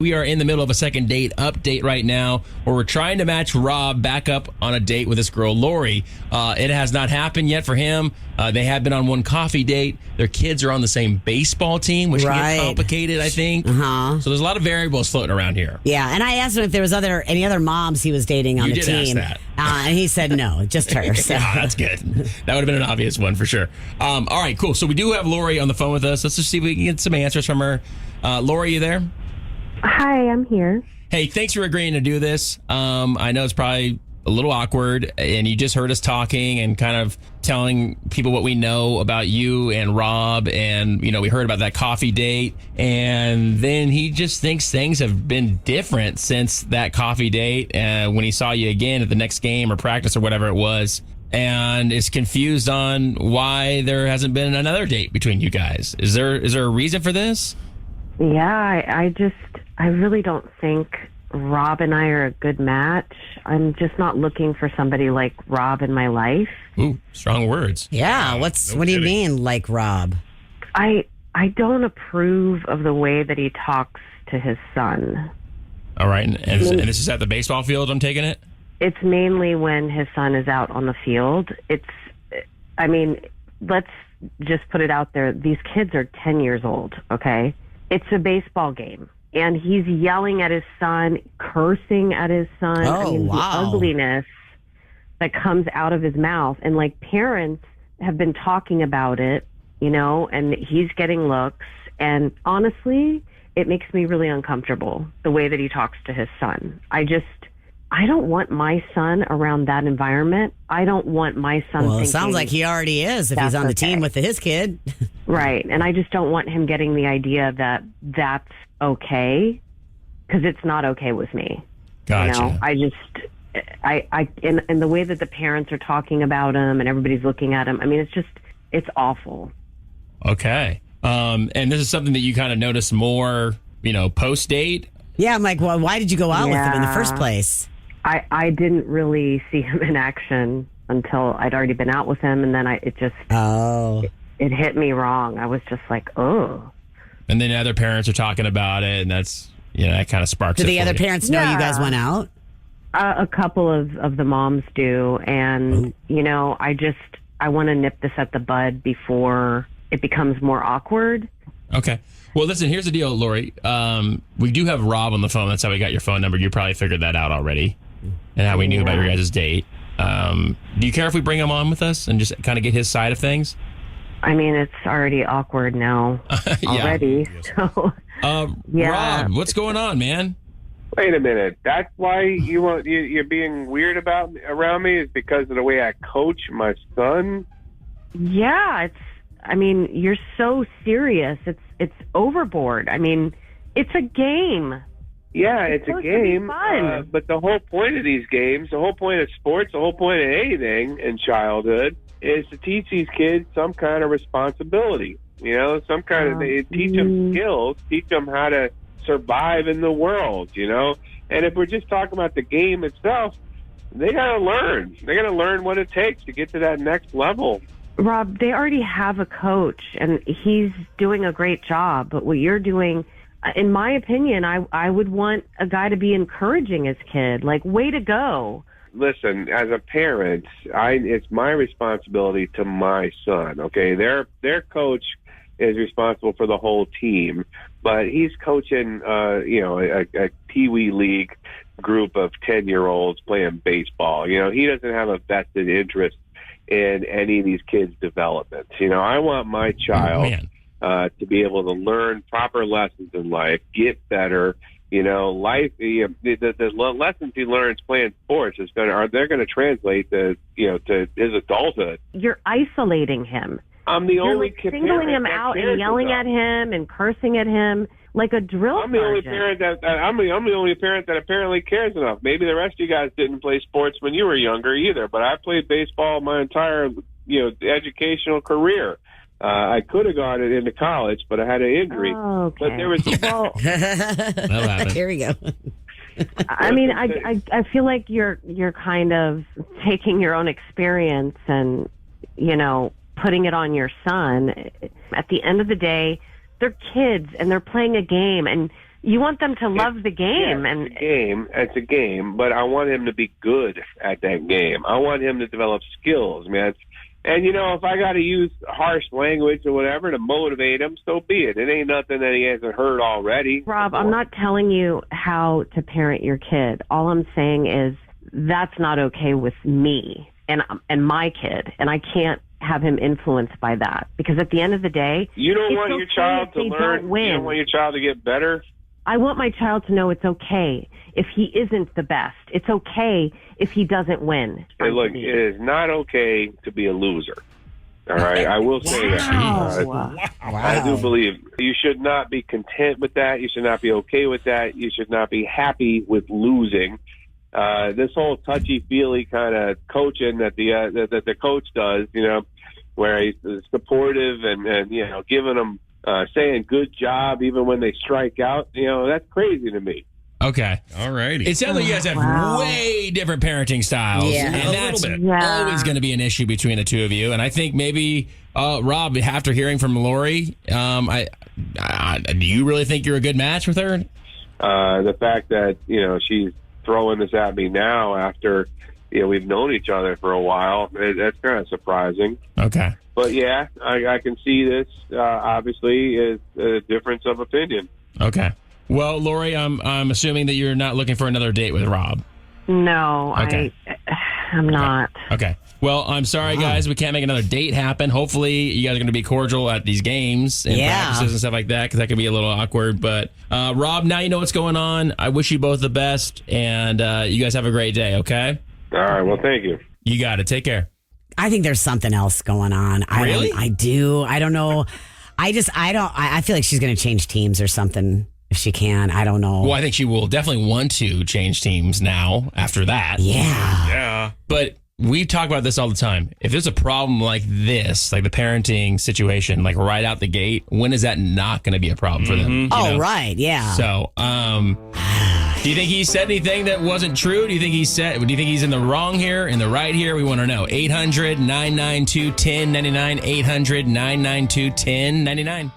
We are in the middle of a second date update right now where we're trying to match Rob back up on a date with this girl, Lori. It has not happened yet for him. They have been on one coffee date. Their kids are on the same baseball team, which can get complicated, I think. So there's a lot of variables floating around here. Yeah, and I asked him if there was any other moms he was dating on the team. You did ask that. And he said no, just her. So. Yeah, that's good. That would have been an obvious one for sure. All right, cool. So we do have Lori on the phone with us. Let's just see if we can get some answers from her. Lori, you there? Hi, I'm here. Hey, thanks for agreeing to do this. I know it's probably a little awkward, and you just heard us talking and kind of telling people what we know about you and Rob, and, you know, we heard about that coffee date, and then he just thinks things have been different since that coffee date when he saw you again at the next game or practice or whatever it was, and is confused on why there hasn't been another date between you guys. Is there a reason for this? Yeah, I really don't think Rob and I are a good match. I'm just not looking for somebody like Rob in my life. Ooh, strong words. Yeah, what do you mean, like Rob? I don't approve of the way that he talks to his son. All right, and this is at the baseball field, I'm taking it? It's mainly when his son is out on the field. Let's just put it out there. These kids are 10 years old, okay? It's a baseball game. And he's yelling at his son, cursing at his son. The ugliness that comes out of his mouth. And, like, parents have been talking about it, you know, and he's getting looks. And honestly, it makes me really uncomfortable, the way that he talks to his son. I don't want my son around that environment. I don't want my son thinking... Well, it sounds like he already is if he's on the team with his kid. Right. And I just don't want him getting the idea that that's okay, because it's not okay with me. Gotcha. You know, and the way that the parents are talking about him and everybody's looking at him, I mean, it's awful. Okay. And this is something that you kind of notice more, you know, post-date? Yeah, I'm like, well, why did you go out with him in the first place? I didn't really see him in action until I'd already been out with him, and then it hit me wrong. I was just like, oh. And then other parents are talking about it, and that's, you know, that kind of sparks it. Do the other parents know you guys went out? A couple of the moms do, and, you know, I want to nip this at the bud before it becomes more awkward. Okay. Well, listen, here's the deal, Lori. We do have Rob on the phone. That's how we got your phone number. You probably figured that out already, and how we knew about your guys' date. Do you care if we bring him on with us and just kind of get his side of things? I mean, it's already awkward now already. So, Rob, what's going on, man? Wait a minute. That's why you're being weird around me, is because of the way I coach my son? Yeah, you're so serious. It's overboard. I mean, it's a game. Yeah, it's a game. But the whole point of these games, the whole point of sports, the whole point of anything in childhood is to teach these kids some kind of responsibility. You know, some kind of, they teach them skills, teach them how to survive in the world, you know. And if we're just talking about the game itself, they got to learn. They got to learn what it takes to get to that next level. Rob, they already have a coach, and he's doing a great job. But what you're doing, in my opinion, I would want a guy to be encouraging his kid, like, way to go. Listen, as a parent, it's my responsibility to my son, okay? Their coach is responsible for the whole team, but he's coaching, a Pee-wee League group of 10-year-olds playing baseball. You know, he doesn't have a vested interest in any of these kids' development. You know, I want my child to be able to learn proper lessons in life, get better. You know, life. The lessons he learns playing sports they're going to translate to his adulthood. You're isolating him. I'm the only You're singling him out and yelling at him and cursing at him like a drill sergeant. I'm the only parent that apparently cares enough. Maybe the rest of you guys didn't play sports when you were younger either, but I played baseball my entire educational career. I could have gone into college, but I had an injury. Oh, okay. But there was Here we go. I mean, I feel like you're kind of taking your own experience and, putting it on your son. At the end of the day, they're kids and they're playing a game, and You want them to love the game. Yeah, it's a game, but I want him to be good at that game. I want him to develop skills, man. And, if I got to use harsh language or whatever to motivate him, so be it. It ain't nothing that he hasn't heard already. Rob, I'm not telling you how to parent your kid. All I'm saying is that's not okay with me and my kid, and I can't have him influenced by that. Because at the end of the day, you don't want your child to learn. You don't want your child to get better. I want my child to know it's okay if he isn't the best. It's okay if he doesn't win. Hey, look, it is not okay to be a loser. All right, I will say that. Wow. I do believe you should not be content with that. You should not be okay with that. You should not be happy with losing. This whole touchy-feely kind of coaching that the coach does, where he's supportive and giving them saying good job even when they strike out, that's crazy to me. Okay. All righty. It sounds like you guys have way different parenting styles. Yeah. And that's always going to be an issue between the two of you. And I think maybe, Rob, after hearing from Lori, do you really think you're a good match with her? The fact that, she's throwing this at me now after, we've known each other for a while, that's kind of surprising. Okay. But yeah, I can see this, obviously, is a difference of opinion. Okay. Well, Lori, I'm assuming that you're not looking for another date with Rob. No, okay. I'm not. Okay. Well, I'm sorry, guys. We can't make another date happen. Hopefully, you guys are going to be cordial at these games and practices and stuff like that, because that can be a little awkward. But, Rob, now you know what's going on. I wish you both the best, and you guys have a great day, okay? All right. Well, thank you. You got it. Take care. I think there's something else going on. Really? I do. I don't know. I feel like she's going to change teams or something if she can. I don't know. Well, I think she will definitely want to change teams now after that. Yeah. Yeah. But we talk about this all the time. If there's a problem like this, like the parenting situation, like right out the gate, when is that not going to be a problem for them? Oh, right. Yeah. So, do you think he said anything that wasn't true? Do you think he's in the wrong here, in the right here? We want to know. 800-992-1099, 800-992-1099.